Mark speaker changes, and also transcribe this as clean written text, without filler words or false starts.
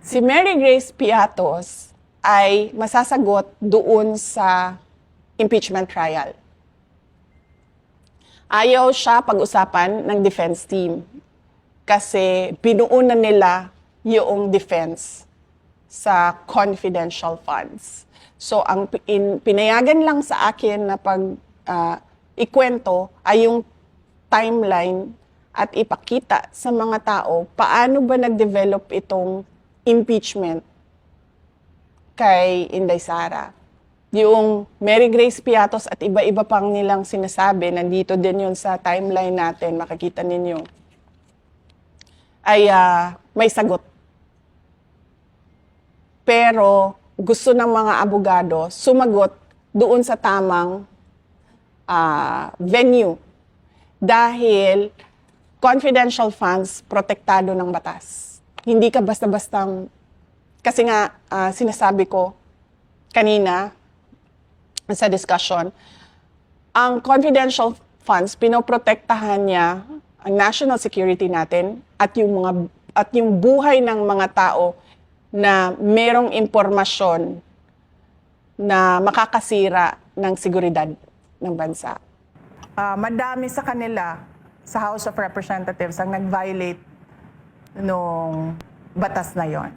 Speaker 1: Si Mary Grace Piatos ay masasagot doon sa impeachment trial. Ayaw siya pag-usapan ng defense team kasi binuunan nila yung defense sa confidential funds. So ang pinayagan lang sa akin na ikwento ay yung timeline at ipakita sa mga tao paano ba nag-develop itong impeachment kay Inday Sara. Yung Mary Grace Piatos at iba-iba pang nilang sinasabi, nandito din yun sa timeline natin, makikita ninyo, ay may sagot. Pero gusto ng mga abogado sumagot doon sa tamang venue dahil confidential funds protektado ng batas. Hindi ka basta-bastang, kasi nga sinasabi ko kanina sa discussion, ang confidential funds, pinoprotektahan niya ang national security natin at yung buhay ng mga tao na merong impormasyon na makakasira ng seguridad ng bansa. Madami sa kanila sa House of Representatives ang nag-violate nung batas na yon.